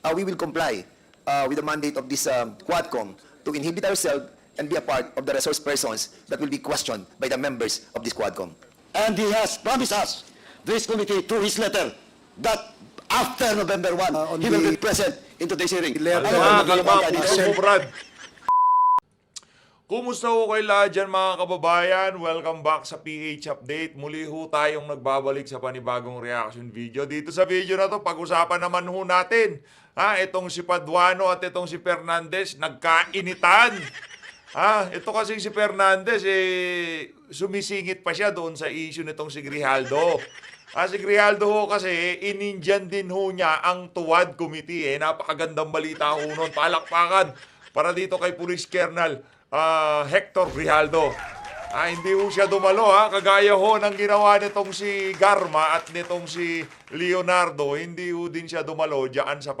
we will comply with the mandate of this Tuwadcom to inhibit ourselves and be a part of the resource persons that will be questioned by the members of this Tuwadcom. And he has promised us, this committee, through his letter, that after November 1, he will be present in today's hearing. Brad. Kumusta ho kayo lahat dyan mga kababayan? Welcome back sa PH Update. Muli ho tayong nagbabalik sa panibagong reaction video. Dito sa video na to, pag-usapan naman ho natin. Itong si Paduano at itong si Fernandez, nagkainitan. Ito kasi si Fernandez, sumisingit pa siya doon sa issue nitong si Grijaldo. Si Grijaldo ho kasi, inindiyan din ho niya ang Tuwad Committee. Napakagandang balita ho noon. Palakpakan para dito kay Police Colonel Hector Grijaldo. Hindi ho siya dumalo, kagaya ho ng ginawa nitong si Garma at nitong si Leonardo. Hindi ho din siya dumalo diyan sa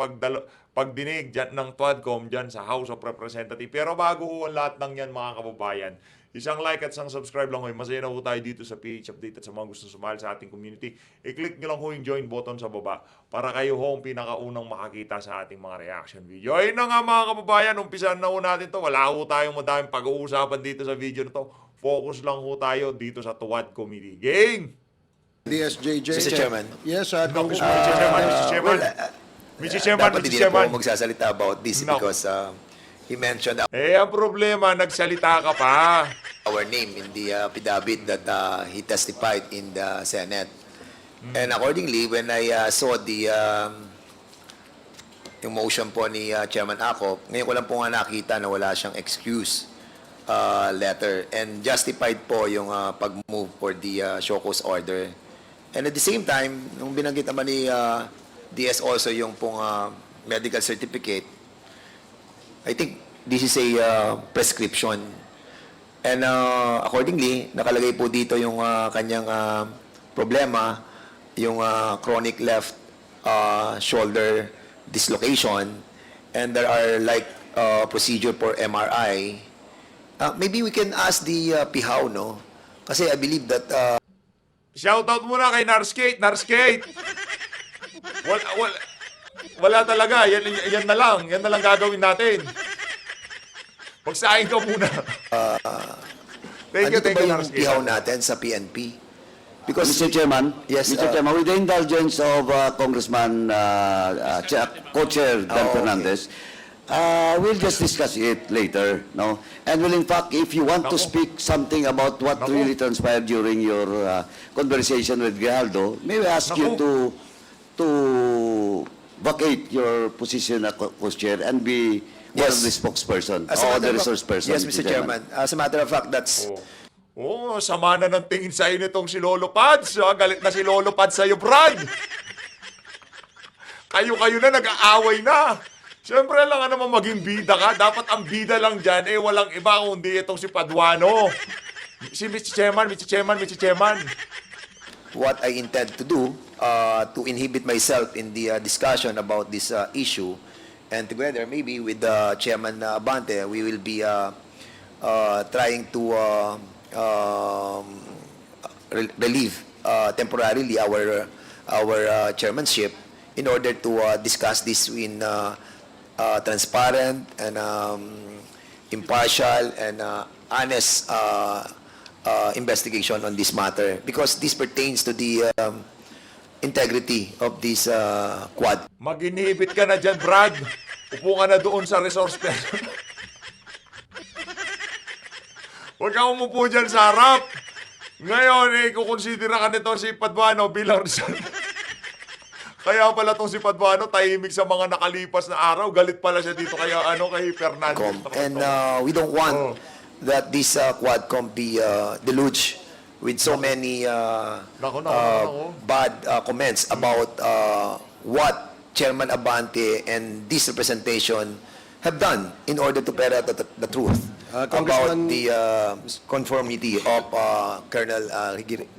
pagdinig dyan ng Tuwadcom dyan sa House of Representatives. Pero bago ho ang lahat ng yan mga kababayan, isang like at isang subscribe lang ho. Masaya na ho tayo dito sa PH Update at sa mga gusto sumali sa ating community. I-click nyo lang ho yung join button sa baba para kayo ho ang pinakaunang makakita sa ating mga reaction video. Ayun na nga mga kababayan, umpisan na ho natin to. Wala ho tayong madaming pag-uusapan dito sa video na to. Focus lang ho tayo dito sa Tuwad Committee. Gang! DSJJ. Mr. Chairman. Yes, Congressman. Mr. Chairman, Dapat hindi na po magsasalita about this because he mentioned ang problema, nagsalita ka pa. our name in the affidavit that he testified in the Senate. And accordingly, when I saw the yung motion po ni Chairman Acop, ngayon ko lang po nga nakita na wala siyang excuse letter and justified po yung pag-move for the show cause order. And at the same time, nung binanggit naman ni DS also yung pong medical certificate, I think this is a prescription. And accordingly, nakalagay po dito yung kanyang problema, yung chronic left shoulder dislocation, and there are like procedure for MRI. Maybe we can ask the PIHAW, no? Kasi I believe that Shoutout muna kay Narskate. Narskate! Wala talaga. Yan na lang. Yan na lang gagawin natin. Magsahin ka muna. Thank you, yung PIHAW natin sa PNP? Because Mr. Chairman, yes, Mr. Chairman, with the indulgence of Congressman Co-Chair Dan Fernandez, we'll just discuss it later, no? And will in fact, if you want to speak something about what really transpired during your conversation with Grijaldo, may we ask you to vacate your position as co-chair and be one of the spokesperson or the resource person. Yes, Mr. Chairman. As a matter of fact, that's sama na ng tingin sa'yo nitong si Lolo Pads. Galit na si Lolo Pads sa'yo, Brad. Kayo na, nag-aaway na. Siyempre lang naman maging bida ka. Dapat ang bida lang dyan, walang iba kundi itong si Paduano. Si Mr. Chairman. what I intend to do to inhibit myself in the discussion about this issue. And together, maybe with Chairman Abante, we will be trying to relieve temporarily our chairmanship in order to discuss this in transparent and impartial and honest investigation on this matter, because this pertains to the integrity of this quad. Mag-inhibit ka na dyan, Brad. Upo ka na doon sa resource person. Huwag kang umupo dyan sa harap. Ngayon, kukonsidera ka nito si Paduano bilang resource. Kaya pala itong si Paduano, tahimik sa mga nakalipas na araw. Galit pala siya dito kay Fernandez. And we don't want that this Quadcom be deluged with so many bad comments about what Chairman Abante and this representation have done in order to ferret the truth about the conformity of Colonel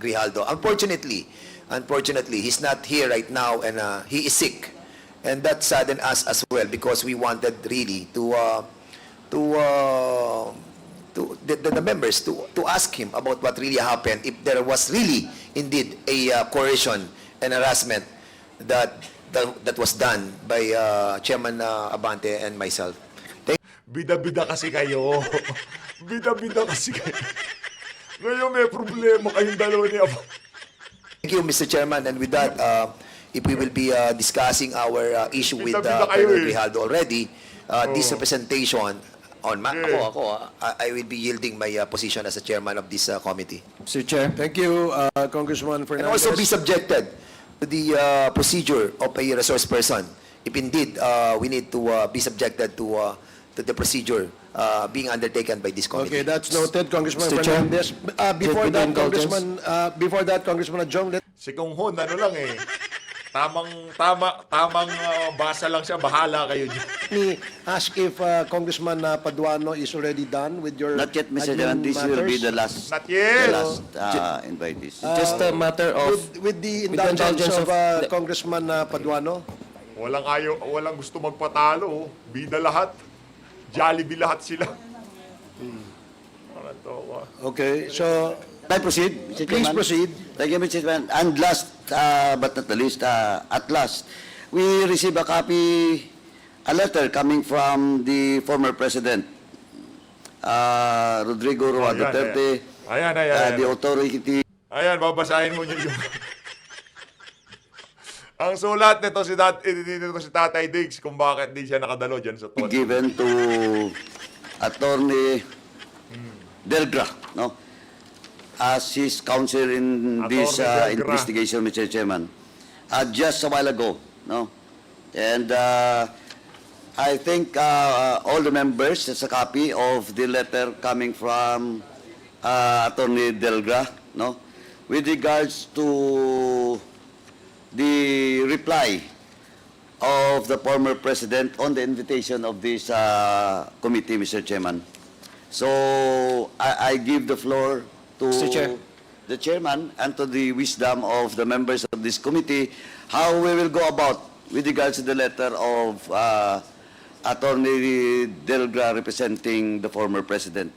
Grijaldo. Unfortunately, he's not here right now, and he is sick, and that saddened us as well, because we wanted really the members to ask him about what really happened, if there was really indeed a coercion and harassment that that was done by Chairman Abante and myself. Bida-bida kasi kayo. Bida-bida kasi kayo. Ngayon may problema kayong dalawa ni Aba. Thank you, Mr. Chairman. And with that, if we will be discussing our issue with Bida-bida kayo Colonel eh. Grijaldo already, this representation on I will be yielding my position as a chairman of this committee. Mr. Chair. Thank you, Congressman And Fernandez. also be subjected to the procedure of a resource person. If indeed we need to be subjected to the procedure being undertaken by this committee. Okay, that's noted, Congressman Mr. Chair. Fernandez. Before With that, indulgence. Before that, Congressman Adjong, let Si Kung Hun, ano lang eh. Tamang basa lang siya. Bahala kayo dyan. me ask if Congressman Paduano is already done with your Not yet, Mr. admin Chairman. This will be matters? the last, Not yet. the last invitees. Just a matter of... With the with the indulgence indulgence of of- Congressman Paduano. Walang gusto magpatalo. Oh. Bida lahat. Jollibee lahat sila. Ano to? Okay, so Can I proceed, Mr. please Chairman? proceed. Thank you, Mr. Chairman. And last, but not the least, at last, we received a letter coming from the former President, Rodrigo Roa Ayan, Duterte, Ayan. the authority. Ayan, babasahin mo niyo yung... Ang sulat nito si Tatay Diggs kung bakit di siya nakadalo dyan sa tono. Given to Attorney Delgra, no? As his counsel in this Attorney Delgra. investigation, Mr. Chairman. Just a while ago, no? And I think all the members, there's a copy of the letter coming from Attorney Delgra, no? With regards to the reply of the former president on the invitation of this committee, Mr. Chairman. So I give the floor to Mr. Chair. the chairman and to the wisdom of the members of this committee how we will go about with regards to the letter of Attorney Delgra representing the former president.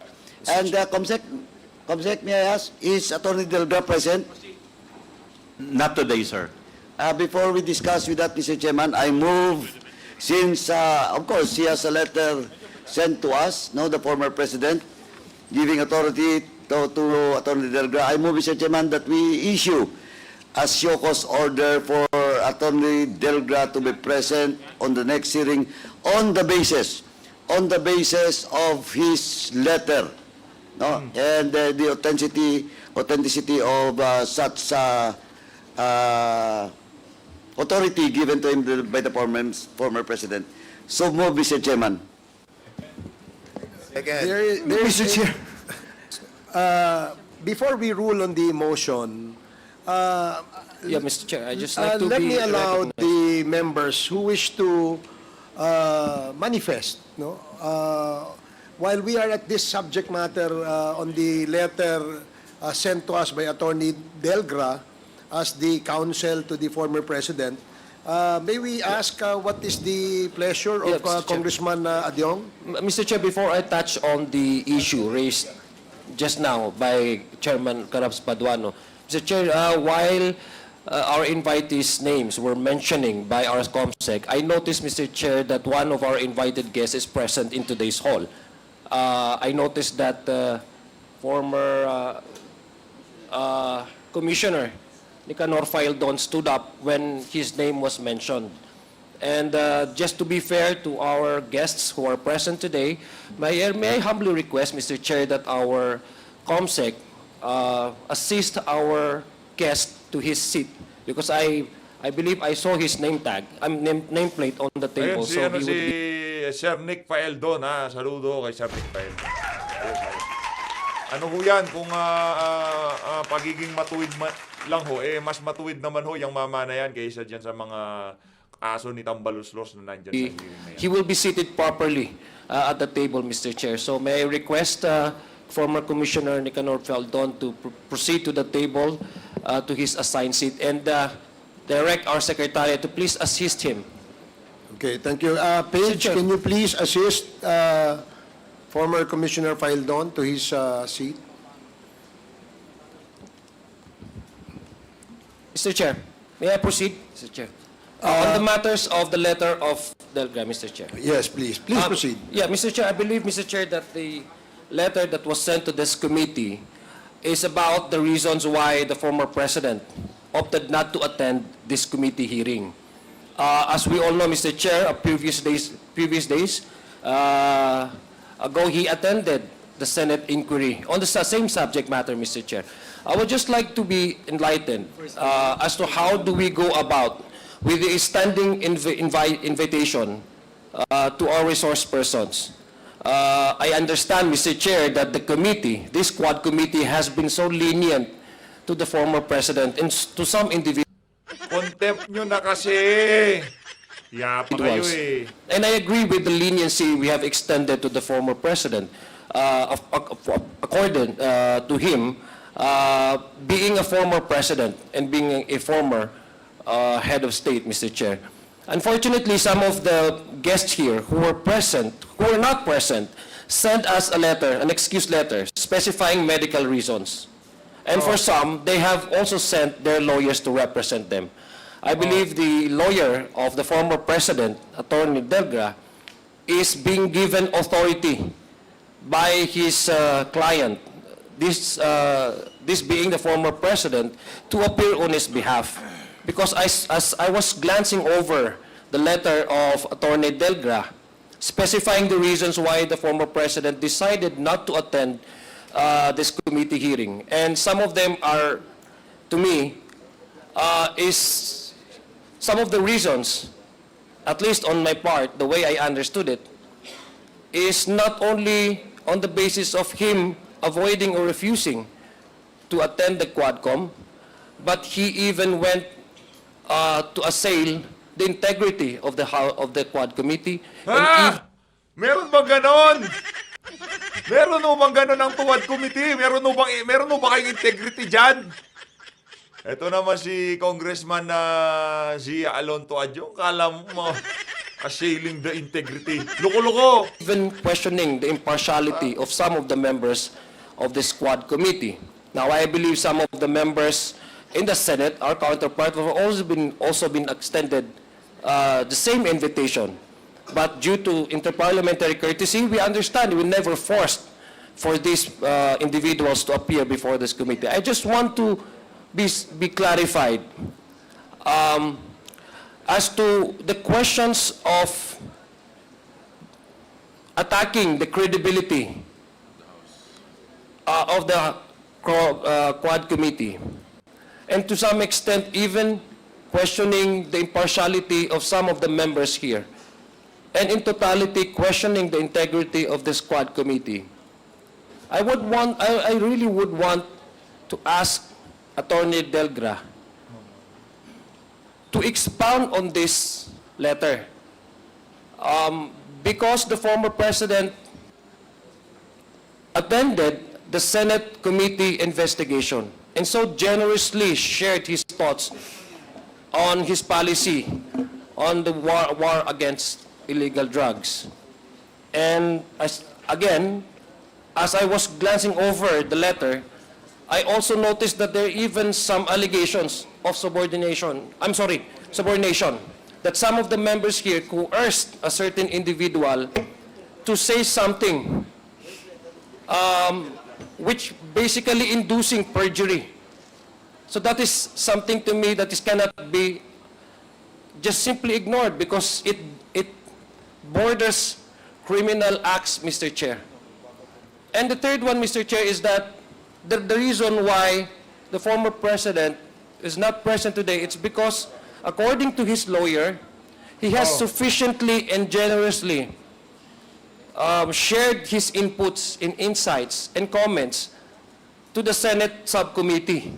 And Comsec, may I ask, is Attorney Delgra present? Not today, sir. Before we discuss with that, Mr. Chairman, I move, since, of course, he has a letter sent to us, no, the former president, giving authority to Attorney Delgra, I move, Mr. Chairman, that we issue a show cause order for Attorney Delgra to be present on the next hearing on the basis of his letter, no, and the authenticity of such authority given to him by the former president. So move, Mr. Chairman. Again, There is Mr. Chair. Before we rule on the motion, Yeah, Mr. Chair, I just like to let be me allow recognized. the members who wish to manifest, no? While we are at this subject matter on the letter sent to us by Attorney Delgra as the counsel to the former president, may we ask what is the pleasure Yeah, of Mr. Chair. Congressman Adyong? Mr. Chair, before I touch on the issue raised just now by Chairman Carabs Paduano, Mr. Chair, while our invitees' names were mentioning by our COMSEC, I noticed, Mr. Chair, that one of our invited guests is present in today's hall. I noticed that former Commissioner Nicanor Faeldon stood up when his name was mentioned. And just to be fair to our guests who are present today, may I humbly request, Mr. Chair, that our COMSEC assist our guest to his seat, because I believe I saw his name tag, nameplate on the Ayun, table. si, So ano, he si would be... Sir Nick Faeldon, ha? Saludo kay Sir Nick Faeldon. Ayun. Ano ho yan, kung pagiging matuwid lang ho, mas matuwid naman ho yung mama na yan kaysa dyan sa mga aso ni Tambaluslos na nandyan sa hearing na yan. He will be seated properly at the table, Mr. Chair. So may I request former Commissioner Nicanor Faeldon to proceed to the table to his assigned seat and direct our Secretary to please assist him. Okay, thank you. Paige, Chair. can you please assist former Commissioner Faeldon to his seat? Mr. Chair, may I proceed? Mr. Chair. On the matters of the letter of Delga, Mr. Chair. Yes, please. Please proceed. Yeah, Mr. Chair, I believe, Mr. Chair, that the letter that was sent to this committee is about the reasons why the former president opted not to attend this committee hearing. As we all know, Mr. Chair, previous days ago, he attended the Senate inquiry on the same subject matter, Mr. Chair. I would just like to be enlightened as to how do we go about with the standing invitation to our resource persons. I understand, Mr. Chair, that the committee, this Quad committee, has been so lenient to the former president and to some individuals. Contempt nyo na kasi. Yapa kayo eh. And I agree with the leniency we have extended to the former president, according to him, being a former president and being a former head of state, Mr. Chair. Unfortunately, some of the guests here who were not present, sent us a letter, an excuse letter, specifying medical reasons. And for some, they have also sent their lawyers to represent them. I believe the lawyer of the former president, Attorney Delga, is being given authority by his client, this being the former president, to appear on his behalf. Because as I was glancing over the letter of Attorney Delga, specifying the reasons why the former president decided not to attend this committee hearing. And some of them are, to me, some of the reasons, at least on my part, the way I understood it, is not only on the basis of him avoiding or refusing to attend the Tuwadcom, but he even went to assail the integrity of the Quad Committee. Meron bang ganon? Meron mo bang ganon ang Tuwad Committee? Meron mo ba kayong integrity dyan? Ito naman si Congressman Zia Alon Tuadyo. Kala mo assailing the integrity. Loko-loko! Even questioning the impartiality of some of the members of the Quad Committee. Now, I believe some of the members in the Senate, our counterpart, have also been extended the same invitation. But due to interparliamentary courtesy, we understand we never forced for these individuals to appear before this committee. I just want to be clarified as to the questions of attacking the credibility of the Quad Committee, and to some extent even questioning the impartiality of some of the members here, and in totality questioning the integrity of this Quad Committee. I really would want to ask Attorney Delgra to expound on this letter, because the former president attended the Senate committee investigation and so generously shared his thoughts on his policy on the war against illegal drugs. And as I was glancing over the letter, I also noticed that there are even some allegations of subordination, that some of the members here coerced a certain individual to say something which basically inducing perjury. So that is something to me that cannot be just simply ignored because it borders criminal acts, Mr. Chair. And the third one, Mr. Chair, is that the reason why the former president is not present today, it's because, according to his lawyer, he has sufficiently and generously shared his inputs and insights and comments to the Senate subcommittee,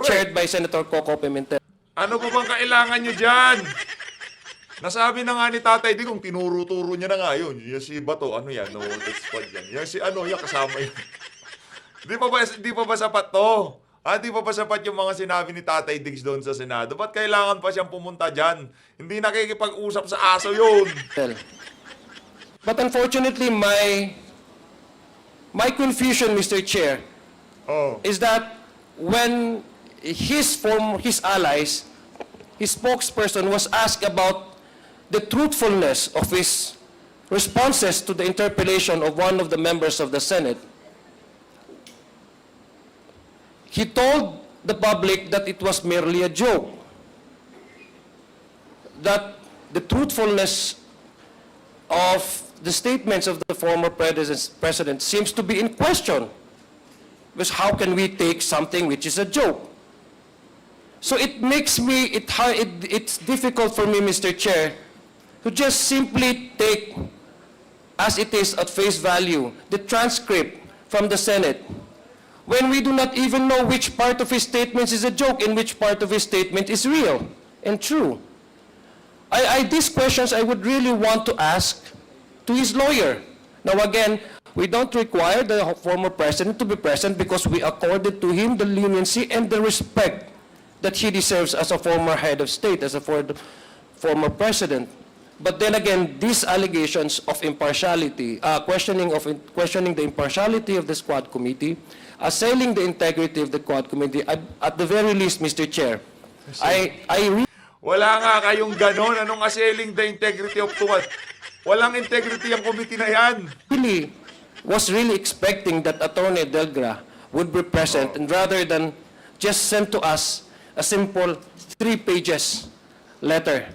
chaired by Senator Coco Pimentel. Ano ba bang kailangan nyo dyan? Nasabi na nga ni Tatay Di kung tinuro-turo niya na nga yun. Yung si Bato, ano yan? No, that's squad yan. Yung si ano, yan kasama yun. Di pa ba sapat to? Di pa ba sapat yung mga sinabi ni Tatay Diggs doon sa Senado? Ba't kailangan pa siyang pumunta dyan? Hindi nakikipag-usap sa aso yun. But unfortunately, my confusion, Mr. Chair, is that when his allies, his spokesperson was asked about the truthfulness of his responses to the interpellation of one of the members of the Senate, he told the public that it was merely a joke, that the truthfulness of the statements of the former president seems to be in question. Because how can we take something which is a joke? So it makes me, it's difficult for me, Mr. Chair, to just simply take as it is at face value the transcript from the Senate when we do not even know which part of his statements is a joke and which part of his statement is real and true. These questions I would really want to ask to his lawyer. Now again, we don't require the former president to be present because we accorded to him the leniency and the respect that he deserves as a former head of state, as a former president. But then again, these allegations of impartiality, questioning the impartiality of the Squad Committee, assailing the integrity of the Squad Committee, at the very least, Mr. Chair, I Wala nga kayong ganon. Anong assailing the integrity of Tuwad? Walang integrity ang committee na yan. was really expecting that Attorney Delgra would be present, and rather than just send to us a simple 3 pages letter.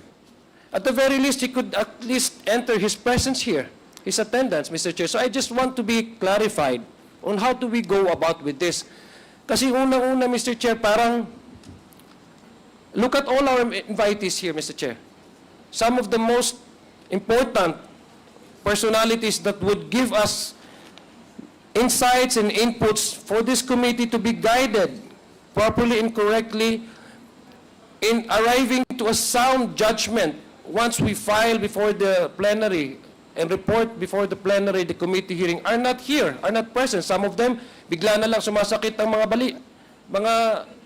At the very least, he could at least enter his presence here, his attendance, Mr. Chair. So I just want to be clarified on how do we go about with this. Kasi unang-una, Mr. Chair, parang, look at all our invitees here, Mr. Chair. Some of the most important personalities that would give us insights and inputs for this committee to be guided properly and correctly in arriving to a sound judgment once we file before the plenary and report before the plenary, the committee hearing, are not here, are not present. Some of them, bigla na lang sumasakit ang mga bali.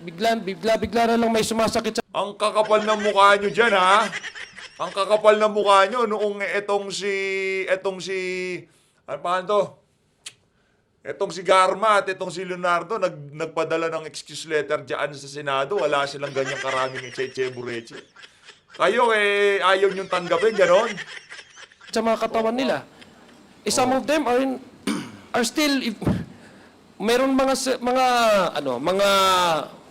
Bigla na lang may sumasakit sa... Ang kakapal ng mukha nyo dyan, ha? Ang kakapal ng mukha nyo noong etong si, ano pa to? Etong si Garma at etong si Leonardo, nagpadala ng excuse letter dyan sa Senado. Wala silang ganyang karaming eche-bureche. Kayo, ayaw nyong tanggapin, ganon? Sa mga katawan nila. Some of them are still... Meron mga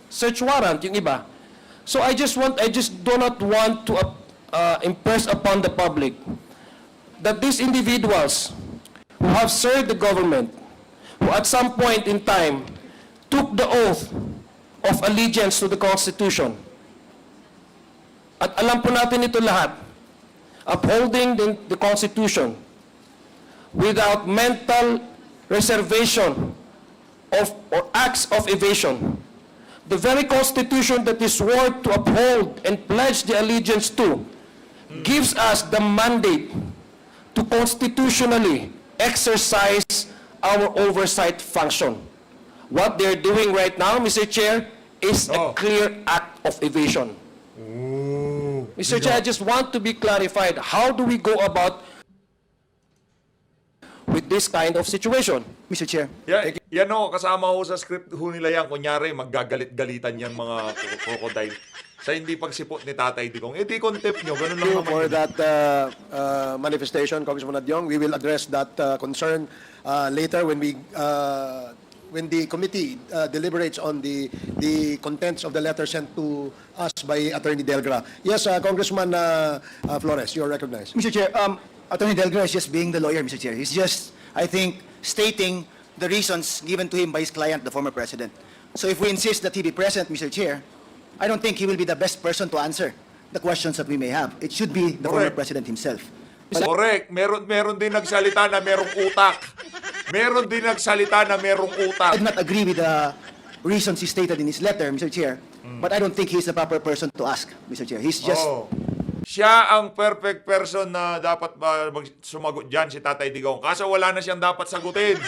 search warrant yung iba. So I just do not want to impress upon the public that these individuals who have served the government, who at some point in time took the oath of allegiance to the Constitution. At alam po natin ito lahat, upholding the Constitution without mental reservation or acts of evasion. The very Constitution that is sworn to uphold and pledge the allegiance to gives us the mandate to constitutionally exercise our oversight function. What they're doing right now, Mr. Chair, is a clear act of evasion. Mr. Chair, I just want to be clarified. How do we go about with this kind of situation? Mr. Chair. Yan o, kasama ho sa script ho nila yan. Kunyari, maggagalit-galitan yan mga crocodile. Sa hindi pagsipot ni Tatay Digong. Di contempt nyo. Ganun lang Thank you naman for yun. that manifestation, Congressman Adyong. We will address that concern later when the committee deliberates on the contents of the letter sent to us by Attorney Delgra. Yes, Congressman Flores, you are recognized. Mr. Chair, Attorney Delgra is just being the lawyer, Mr. Chair. He's just, I think, stating the reasons given to him by his client, the former president. So if we insist that he be present, Mr. Chair, I don't think he will be the best person to answer the questions that we may have. It should be the former president himself. Correct. Meron din nagsalita na merong utak. Meron din nagsalita na merong I utak. do not agree with the reasons he stated in his letter, Mr. Chair, but I don't think he's the proper person to ask, Mr. Chair. He's just... Siya ang perfect person na dapat sumagot dyan, si Tatay Digong. Kaso wala na siyang dapat sagutin.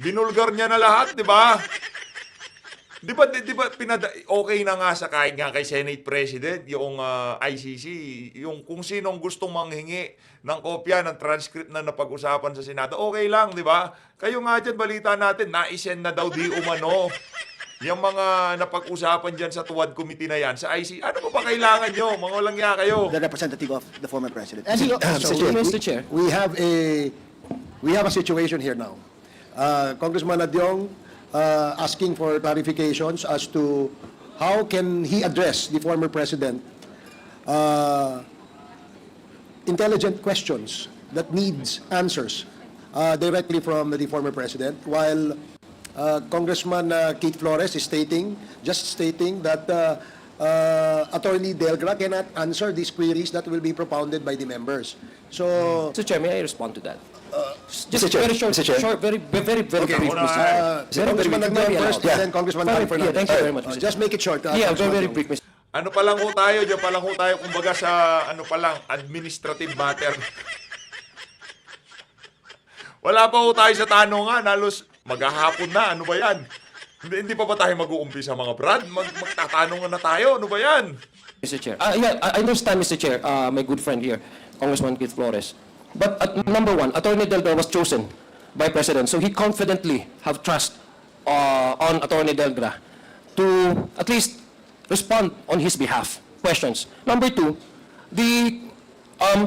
Binulgar niya na lahat, di ba? Di ba okay na nga sa kahit nga kay Senate President, yung ICC, yung kung sinong gustong manghingi ng kopya ng transcript na napag-usapan sa Senado, okay lang, di ba? Kayo nga dyan, balita natin, naisend na daw di umano yung mga napag-usapan dyan sa Tuwad Committee na yan, sa IC, ano ba kailangan nyo? Mga walang ya kayo. The representative of the former president. And he, So, Mr. Chair. we have a situation here now. Congressman Adyong asking for clarifications as to how can he address the former president intelligent questions that needs answers directly from the former president, while Congressman Keith Flores is just stating that Attorney Delgra cannot answer these queries that will be propounded by the members. So, Mr. Chair, may I respond to that? Mr. Chair, very short, Mr. Chair. short, very brief, Okay, Mr. una, Congressman very Adyong brief. first, Yeah. and then Congressman Very- Dan Fernandez. yeah, thank you very much, Mr. Just make it short. Yeah, Congressman very Adyong. brief, Mr. ano pa lang ho tayo, dyan pa lang ho tayo, kumbaga sa, ano pa lang, administrative matter. Wala pa ho tayo sa tanungan, halos maghahapon na, ano ba yan? Hindi pa ba tayo mag-uumpisa mga Brad? Magtatanungan na tayo, ano ba yan? Mr. Chair. Yeah, I understand, Mr. Chair, my good friend here, Congressman Keith Flores. But at number one, Attorney Delgra was chosen by President, so he confidently have trust on Attorney Delgra to at least respond on his behalf. Questions. Number two, the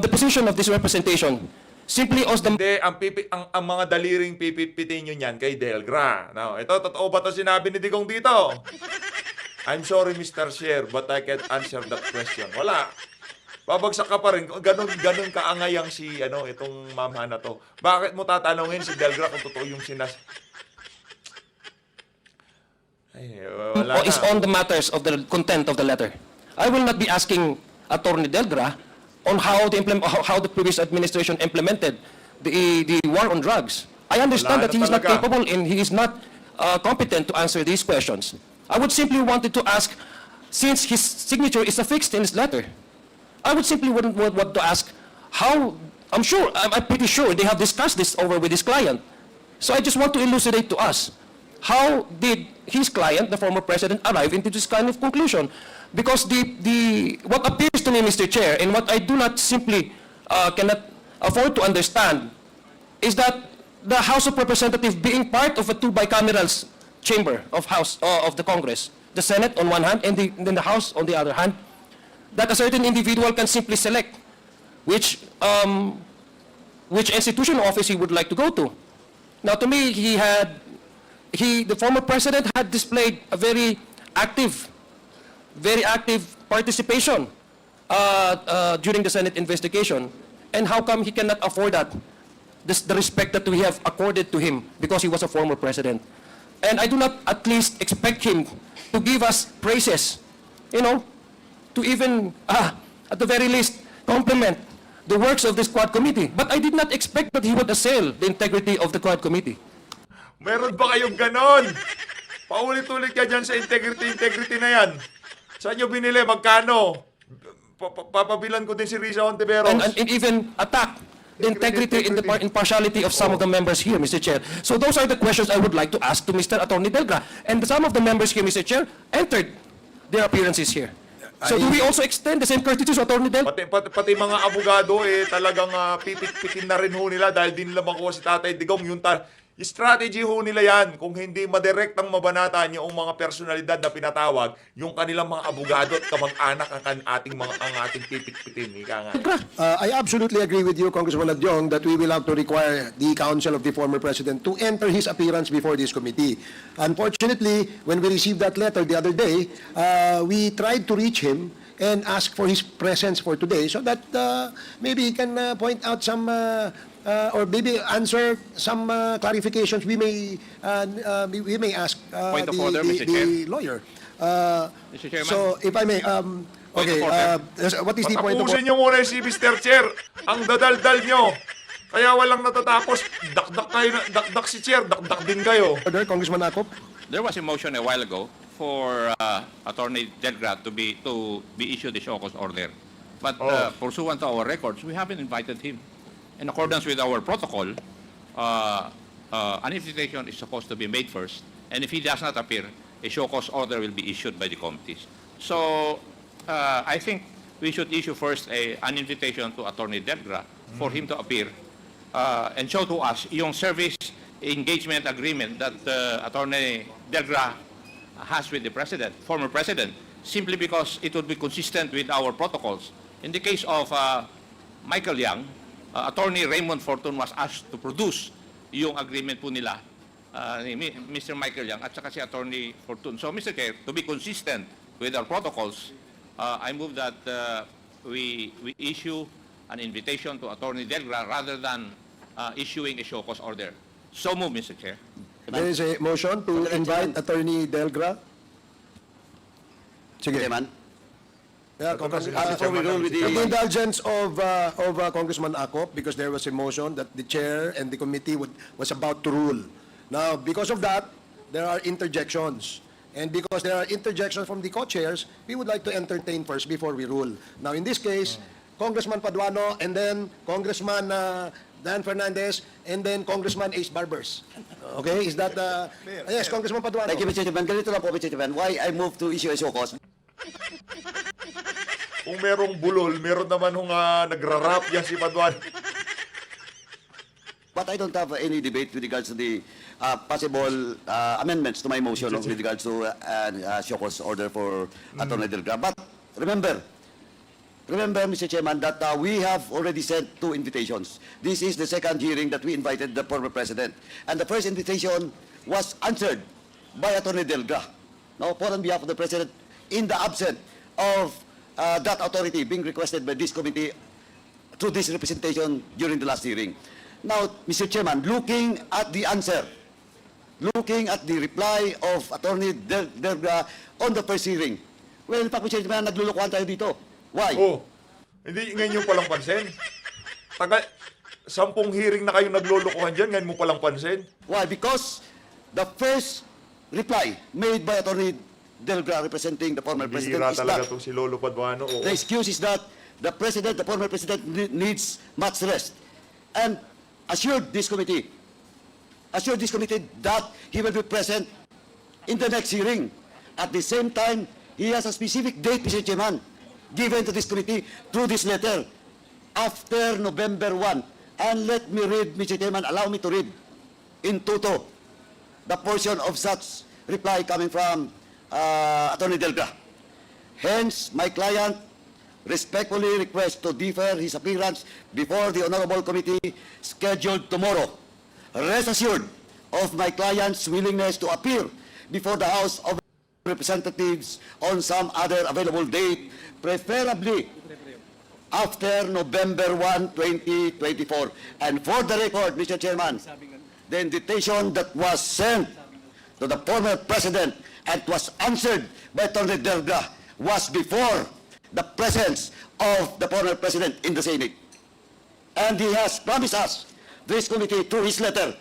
position of this representation simply as the Hindi, ang mga daliring pipipitin nyo niyan kay Delgra. Now, ito, totoo ba ito sinabi ni Digong dito? I'm sorry, Mr. Chair, but I can't answer that question. Wala. Babagsak ka pa rin. Ganun kaangayang si, itong mama na to. Bakit mo tatanungin si Delgra kung totoo yung Ay, wala is na. on the matters of the content of the letter. I will not be asking Attorney Delgra on how the previous administration implemented the war on drugs. I understand Wala that he na is not talaga. capable and he is not competent to answer these questions. I would simply wanted to ask, since his signature is affixed in his letter, I would simply want to ask how, I'm pretty sure they have discussed this over with his client. So I just want to elucidate to us, how did his client, the former president, arrive into this kind of conclusion? Because what appears to me, Mr. Chair, and what I do not simply cannot afford to understand, is that the House of Representatives being part of a two bicameral chamber of the Congress, the Senate on one hand, and then the House on the other hand, that a certain individual can simply select which institution or office he would like to go to. Now, to me, the former president had displayed a very active participation during the Senate investigation. And how come he cannot afford that, the respect that we have accorded to him because he was a former president? And I do not at least expect him to give us praises, to even, at the very least, compliment the works of this Quad Committee. But I did not expect that he would assail the integrity of the Quad Committee. Meron ba kayong ganon? Paulit-ulit ka dyan sa integrity na yan. Saan nyo binili? Magkano? Papabilan ko din si Risa Ontiveros. And even attack the integrity and the impartiality of some of the members here, Mr. Chair. So those are the questions I would like to ask to Mr. Attorney Delgra. And some of the members here, Mr. Chair, entered their appearances here. So do we also extend the same courtesy to Attorney Delgra? Pati mga abogado talagang pipit-pitin na rin ho nila dahil din nila makuha si Tatay Digong. Yung strategy ho nila yan. Kung hindi madirektang mabanatan yung mga personalidad na pinatawag, yung kanilang mga abogado at kamag-anak ang ating pipit-pitin. Ika nga. I absolutely agree with you, Congressman Adyong, that we will have to require the counsel of the former president to enter his appearance before this committee. Unfortunately, when we received that letter the other day, we tried to reach him and ask for his presence for today so that maybe he can point out some or maybe answer some clarifications we may ask Point of order, Mr. Chair. the lawyer. Mr. Chairman. So, if I may, okay, of order. what is the point of order? Patapusin nyo muna si Mr. Chair. Ang dadaldal nyo. Kaya walang natatapos. Dakdak si Chair, dakdak din kayo. Order, Congressman Akop? There was a motion a while ago for Attorney Delgra to be issued a show cause order. But pursuant to our records, we haven't invited him. In accordance with our protocol, an invitation is supposed to be made first, and if he does not appear, a show cause order will be issued by the committees. So I think we should issue first an invitation to Attorney Delgra for him to appear and show to us yung service engagement agreement that Attorney Delgra has with the president, former president, simply because it would be consistent with our protocols. In the case of Michael Yang, Attorney Raymond Fortun was asked to produce yung agreement po nila ni Mr. Michael Yang at saka si Attorney Fortun. So, Mr. Chair, to be consistent with our protocols, I move that we issue an invitation to Attorney Delgra rather than issuing a show cause order. So move, Mr. Chair. There is a motion to invite Attorney Delgra. Sige. Chairman, Yeah, before we roll with with the the... indulgence of Congressman Acop, because there was a motion that the chair and the committee was about to rule. Now, because of that, there are interjections. And because there are interjections from the co-chairs, we would like to entertain first before we rule. Now, in this case, Congressman Paduano, and then Congressman Dan Fernandez, and then Congressman Ace Barbers. Okay, is that... yes, Congressman Paduano. Thank you, Mr. Chairman. Ganito lang po, Mr. Chairman. Why I move to issue a show cause? Kung merong bulol, meron naman hong nagra-rap yan si Paduano. But I don't have any debate with regards to the possible amendments to my motion with regards to show cause order for Attorney Delgra. But remember, Mr. Chairman, that we have already sent 2 invitations. This is the second hearing that we invited the former president. And the first invitation was answered by Attorney Delgra. Now, for on behalf of the president, in the absence of that authority being requested by this committee through this representation during the last hearing. Now, Mr. Chairman, looking at the answer, looking at the reply of Attorney Delgra on the first hearing, well, in fact, Mr. Chairman, naglulukuhan tayo dito. Why? Oh, hindi ngayon yung palang pansin. Tagal, 10 hearing na kayo naglulukuhan dyan, ngayon mo palang pansin. Why? Because the first reply made by Attorney Delgra representing the former president Bihira is talaga that itong si Lolo Paduano. Oo. the excuse is that the former president needs much rest. And assured this committee that he will be present in the next hearing. At the same time, he has a specific date, Mr. Chairman, given to this committee through this letter after November 1. And let me read, Mr. Chairman, allow me to read in toto the portion of such reply coming from Attorney Delgra. Hence, my client respectfully requests to defer his appearance before the Honorable Committee scheduled tomorrow. Rest assured of my client's willingness to appear before the House of Representatives on some other available date, preferably after November 1, 2024. And for the record, Mr. Chairman, the invitation that was sent to the former president and was answered by Attorney Delgra was before the presence of the former president in the Senate. And he has promised us, this committee, through his letter,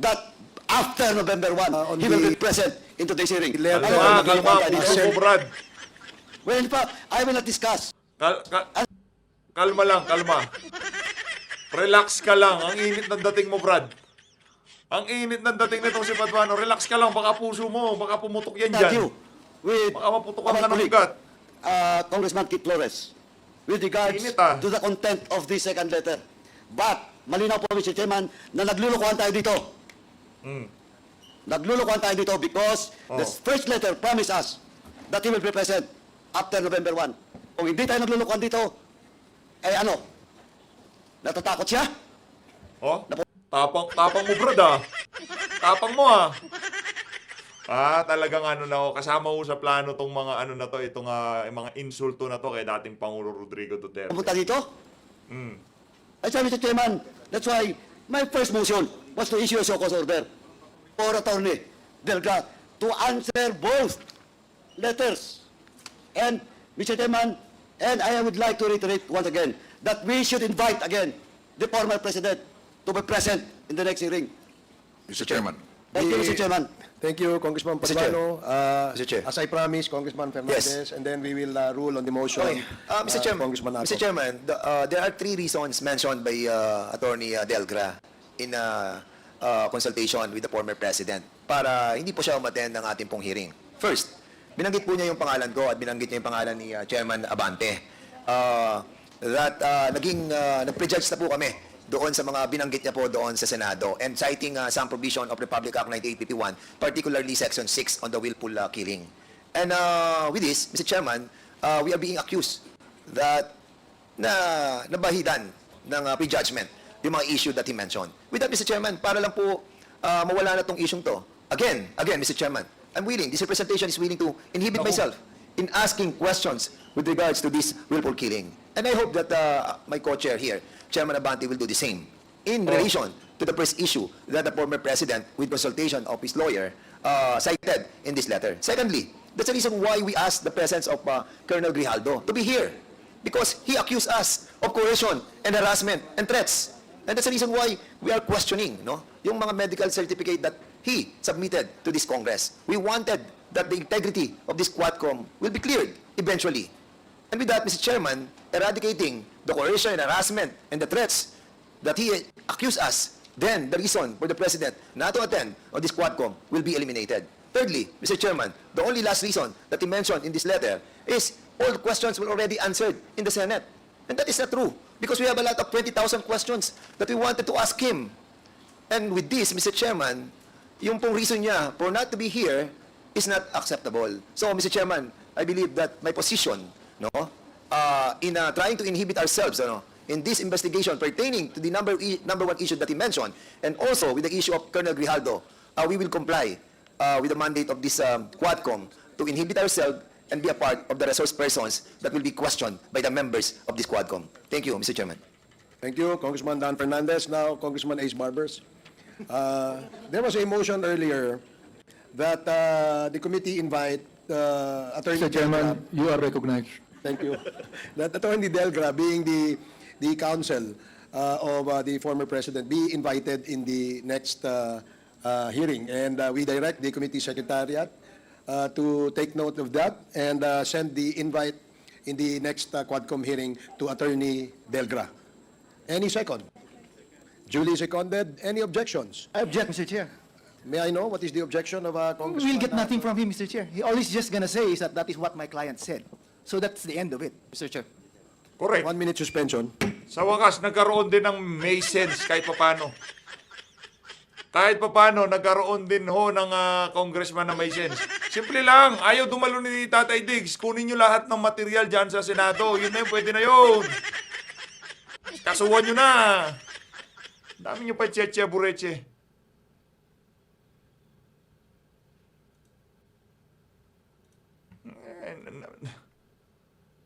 that after November 1, he will be present in today's hearing. Letter- Kalma, puso mo, Brad. Well, in fact, I will not discuss. Kalma lang, kalma. Relax ka lang. Ang init ng dating mo, Brad. Ang init ng dating nitong si Paduano. Relax ka lang. Baka puso mo. Baka pumutok yan Thank dyan. you. With Baka maputukan our ka ng colleague, ugat. Congressman Kit Flores, with regards Init, to the content of this second letter. But, malinaw po, Mr. Chairman, na naglulukuhan tayo dito. Naglulukuhan tayo dito because the first letter promised us that he will be present after November 1. Kung hindi tayo naglulukuhan dito, eh ano? Natatakot siya? Oh, tapang mo, Brad, ah. Tapang mo, ah. Talagang ano na ako, kasama ko sa plano tong mga ano na to, itong mga insulto na to kay dating Pangulo Rodrigo Duterte. Pumunta dito? Ay, sabi, Mr. Chairman, that's why my first motion was to issue a show cause order for Attorney Delgra to answer both letters. And, Mr. Chairman, and I would like to reiterate once again that we should invite again the former president to be present in the next hearing. Mr. Chairman. Thank you, Mr. Chairman. Thank you, Congressman Mr. Chair. Paduano. Mr. Chair. As I promised, Congressman Fernandez, and then we will rule on the motion. Okay. Mr. Chairman, Congressman Acop. Mr. Chairman, there are 3 reasons mentioned by Attorney Delgra in consultation with the former president para hindi po siya umattend ng ating pong hearing. First, binanggit po niya yung pangalan ko at binanggit niya yung pangalan ni Chairman Abante. Nag-prejudge na po kami doon sa mga binanggit niya po doon sa Senado and citing some provision of Republic Act 9851, particularly Section 6 on the willful killing. And with this, Mr. Chairman, we are being accused that nabahidan ng prejudgment yung mga issue that he mentioned. With that, Mr. Chairman, para lang po mawala na tong issue to. Again, Mr. Chairman, I'm willing, this representation is willing to inhibit myself in asking questions with regards to this willful killing. And I hope that my co-chair here, Chairman Abante, will do the same in relation to the first issue that the former president, with consultation of his lawyer, cited in this letter. Secondly, that's the reason why we asked the presence of Colonel Grijaldo to be here, because he accused us of coercion and harassment and threats. And that's the reason why we are questioning, yung mga medical certificate that he submitted to this Congress. We wanted that the integrity of this Tuwadcom will be cleared eventually. And with that, Mr. Chairman, eradicating the coercion and harassment and the threats that he accused us, then the reason for the President not to attend on this Tuwadcom will be eliminated. Thirdly, Mr. Chairman, the only last reason that he mentioned in this letter is all the questions were already answered in the Senate. And that is not true, because we have a lot of 20,000 questions that we wanted to ask him. And with this, Mr. Chairman, yung pong reason niya for not to be here is not acceptable. So, Mr. Chairman, I believe that my position, in trying to inhibit ourselves, in this investigation pertaining to the number one issue that he mentioned, and also with the issue of Colonel Grijaldo, we will comply with the mandate of this Tuwadcom to inhibit ourselves and be a part of the resource persons that will be questioned by the members of this Tuwadcom. Thank you, Mr. Chairman. Thank you, Congressman Dan Fernandez. Now, Congressman Ace Barbers. There was a motion earlier that the committee invite Attorney Mr. Chairman, Delgra. you are recognized. Thank you. That Attorney Delgra, being the counsel of the former president, be invited in the next hearing. And we direct the committee secretariat to take note of that and send the invite in the next Tuwadcom hearing to Attorney Delgra. Any second? Duly seconded. Any objections? I object, Mr. Chair. May I know what is the objection of Congressman? We'll get nothing from him, Mr. Chair. All he's just gonna say is that that is what my client said. So that's the end of it. Mr. Chair. Correct. 1 minute suspension. Sa wakas, nagkaroon din ng may sense kahit papano. Kahit papano, nagkaroon din ho ng congressman na may sense. Simple lang, ayaw dumalo ni Tatay Diggs. Kunin nyo lahat ng material dyan sa Senado. Yun na yun, pwede na yun. Kasuhan nyo na. Dami nyo pa cheche bureche.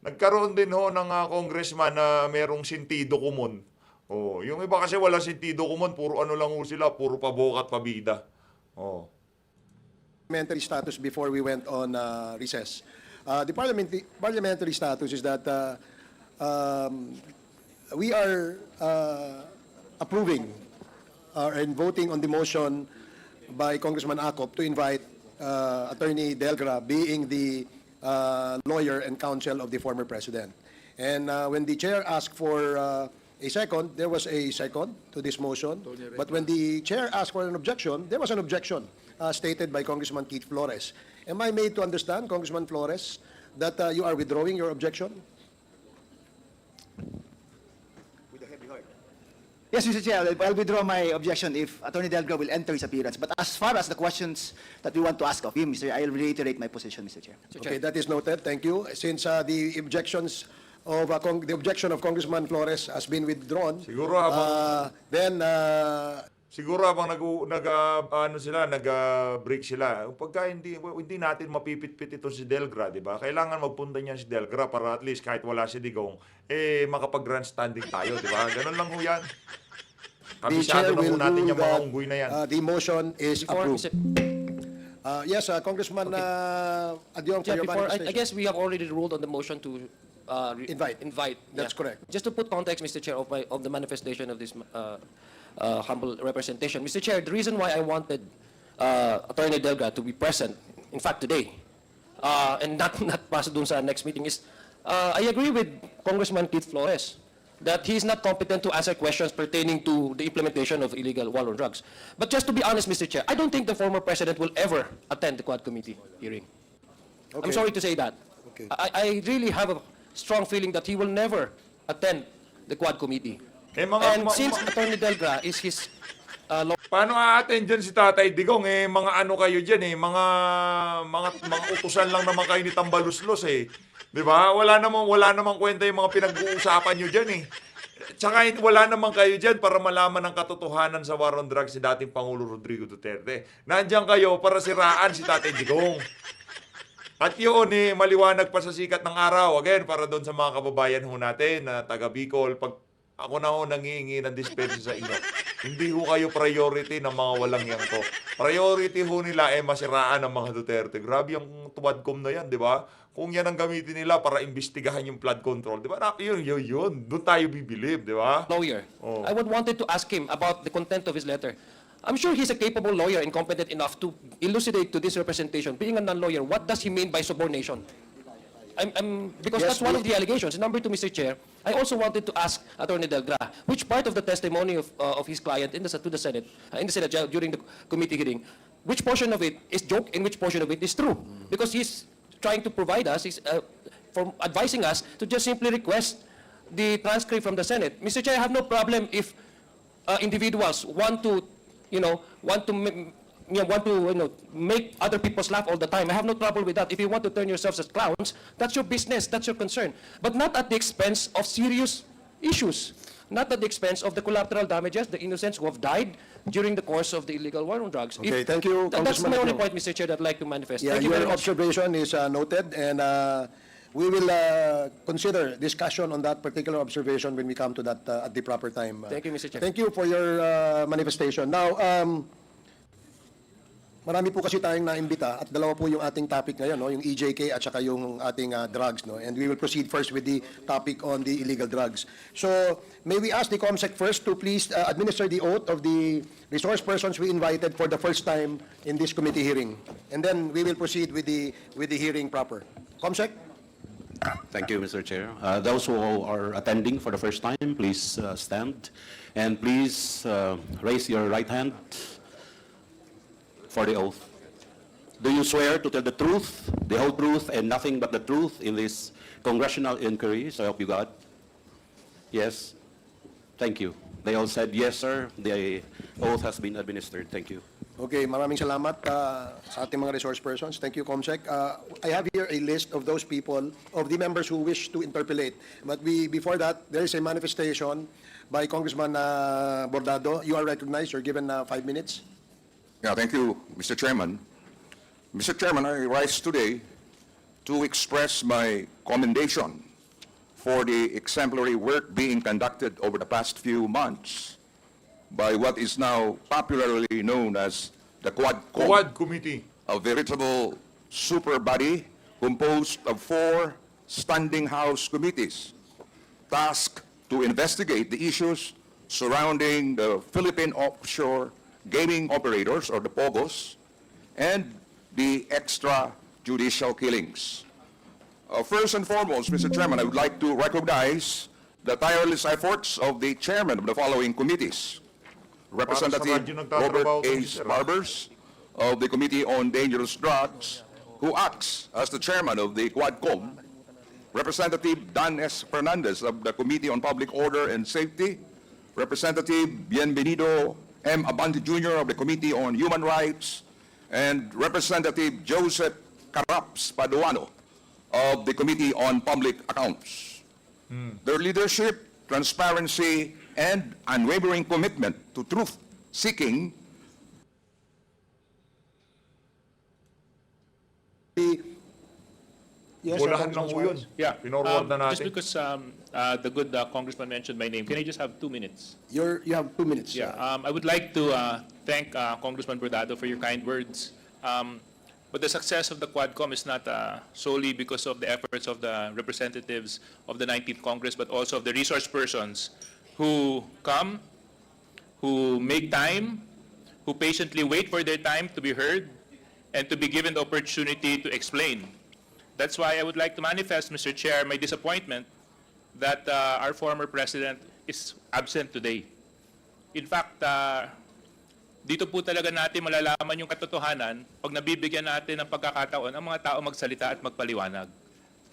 Nagkaroon din ho ng congressman na merong sentido kumon. Oh, yung iba kasi wala sentido kumon, puro ano lang ho sila, puro pabokat pabida. Oh. Parliamentary status before we went on recess. The parliamentary status is that we are approving and voting on the motion by Congressman Acop to invite Attorney Delgra, being the lawyer and counsel of the former president. And when the chair asked for a second, there was a second to this motion. But when the chair asked for an objection, there was an objection stated by Congressman Keith Flores. Am I made to understand, Congressman Flores, that you are withdrawing your objection? Yes, Mr. Chair, I'll withdraw my objection if Attorney Delgra will enter his appearance. But as far as the questions that we want to ask of him, Mr. I'll reiterate my position, Mr. Chair. Okay, that is noted. Thank you. Since the objections of the objection of Congressman Flores has been withdrawn, Siguro habang nag-break sila. Pagka hindi natin mapipit-pit ito si Delgra, di ba? Kailangan magpunta niya si Delgra para at least kahit wala si Digong, makapag-grandstanding tayo, di ba? Ganun lang ho yan. the chair Kabisado na ho will natin rule yung mga that unggoy na yan. the motion is Before, approved. Yes, Congressman Adyong, for Yeah, your before, I manifestation. guess we have already ruled on the motion to Invite. That's yeah. correct. Just to put context, Mr. Chair, of the manifestation of this humble representation. Mr. Chair, the reason why I wanted Attorney Delga to be present, in fact today, and not pass dun sa next meeting is, I agree with Congressman Keith Flores that he is not competent to answer questions pertaining to the implementation of illegal war on drugs. But just to be honest, Mr. Chair, I don't think the former president will ever attend the Quad Committee hearing. Okay. I'm sorry to say that. Okay. I really have a strong feeling that he will never attend the Quad Committee. And since Attorney Delgra is his Paano a-attend dyan si Tatay Digong? Mga ano kayo dyan mga utusan lang naman kayo ni Tambaluslos Di ba? Wala namang kwenta yung mga pinag-uusapan nyo dyan Tsaka wala naman kayo dyan para malaman ang katotohanan sa war on drugs si dating Pangulo Rodrigo Duterte. Nandiyan kayo para siraan si Tatay Digong. At yun maliwanag pa sa sikat ng araw. Again, para doon sa mga kababayan ho natin na taga Bicol, pag ako na nangihingi ng dispensa sa inyo. Hindi ho kayo priority ng mga walang yang to. Priority ho nila masiraan ng mga Duterte. Grabe yung Tuwadcom na yan, di ba? Kung yan ang gamitin nila para imbestigahan yung flood control, di ba? Yun. Doon tayo bibilib, di ba? lawyer, Oh. I would wanted to ask him about the content of his letter. I'm sure he's a capable lawyer and competent enough to elucidate to this representation. Being a non-lawyer, what does he mean by subordination? Because that's one of the allegations. Number two, Mr. Chair, I also wanted to ask Attorney Delgra, which part of the testimony of his client in the Senate during the committee hearing, which portion of it is joke and which portion of it is true? Because he's trying to provide us, for advising us to just simply request the transcript from the Senate. Mr. Chair, I have no problem if individuals want to make other people's laugh all the time. I have no trouble with that. If you want to turn yourselves as clowns, that's your business, that's your concern. But not at the expense of serious issues. Not at the expense of the collateral damages, the innocents who have died during the course of the illegal war on drugs. Okay, thank you, That's Congressman my only Aquino. point, Mr. Chair, that I'd like to manifest. Yeah, Thank you your very much. observation is noted, and we will consider discussion on that particular observation when we come to that at the proper time. Thank you, Mr. Chair. Thank you for your manifestation. Now, marami po kasi tayong naimbita at dalawa po yung ating topic ngayon, no? Yung EJK at saka yung ating drugs. No? And we will proceed first with the topic on the illegal drugs. So, may we ask the COMSEC first to please administer the oath of the resource persons we invited for the first time in this committee hearing. And then we will proceed with the hearing proper. COMSEC? Thank you, Mr. Chair. Those who are attending for the first time, please stand. And please raise your right hand for the oath. Do you swear to tell the truth, the whole truth, and nothing but the truth in this congressional inquiry? So help you God. Yes. Thank you. They all said yes, sir. The oath has been administered. Thank you. Okay, maraming salamat sa ating mga resource persons. Thank you, COMSEC. I have here a list of those people, of the members who wish to interpolate. But before that, there is a manifestation by Congressman Bordado. You are recognized. You're given 5 minutes. Yeah, thank you, Mr. Chairman. Mr. Chairman, I rise today to express my commendation for the exemplary work being conducted over the past few months by what is now popularly known as the Tuwadcom, Quad Committee. a veritable super body composed of 4 standing House committees tasked to investigate the issues surrounding the Philippine offshore gaming operators, or the POGOs, and the extrajudicial killings. First and foremost, Mr. Chairman, I would like to recognize the tireless efforts of the chairman of the following committees. Representative radyo nagtatrabaho Robert A. to, sir. Barbers of the Committee on Dangerous Drugs, who acts as the chairman of the Tuwadcom. Representative Dan S. Fernandez of the Committee on Public Order and Safety. Representative Bienvenido M. Abante Jr. of the Committee on Human Rights, and Representative Joseph Caraps Paduano of the Committee on Public Accounts. Their leadership, transparency, and unwavering commitment to truth-seeking Yes, Bulahan lang po yun. Yeah. Pinorward na Just natin. because the good congressman mentioned my name, can I just have 2 minutes? You have 2 minutes. Yeah. I would like to thank Congressman Bordado for your kind words. But the success of the Tuwadcom is not solely because of the efforts of the representatives of the 19th Congress, but also of the resource persons who come, who make time, who patiently wait for their time to be heard, and to be given the opportunity to explain. That's why I would like to manifest, Mr. Chair, my disappointment that our former president is absent today. In fact, dito po talaga natin malalaman yung katotohanan pag nabibigyan natin ng pagkakataon ang mga tao magsalita at magpaliwanag.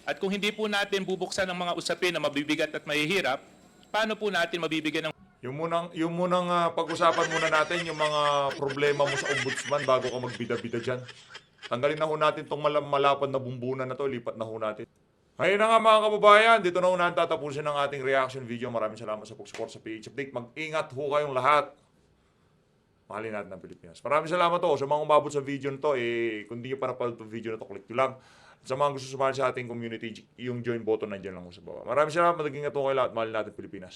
At kung hindi po natin bubuksan ang mga usapin na mabibigat at mahihirap, paano po natin mabibigyan ng Yung munang pag-usapan muna natin yung mga problema mo sa ombudsman bago ka magbida-bida dyan. Tanggalin na ho natin itong malapad na bumbunan na to, lipat na ho natin. Ayun na nga mga kababayan, dito na ho natin tatapusin ang ating reaction video. Maraming salamat sa pag-support sa PH Update. Mag-ingat ho kayong lahat. Mahalin natin ang Pilipinas. Maraming salamat ho sa mga umabot sa video na to. Kung di nyo pa napanood itong video na to, click nyo lang. At sa mga gusto sumali sa ating community, yung join button nandiyan lang ho sa baba. Maraming salamat, mag-ingat ho kayo lahat. Mahalin natin Pilipinas.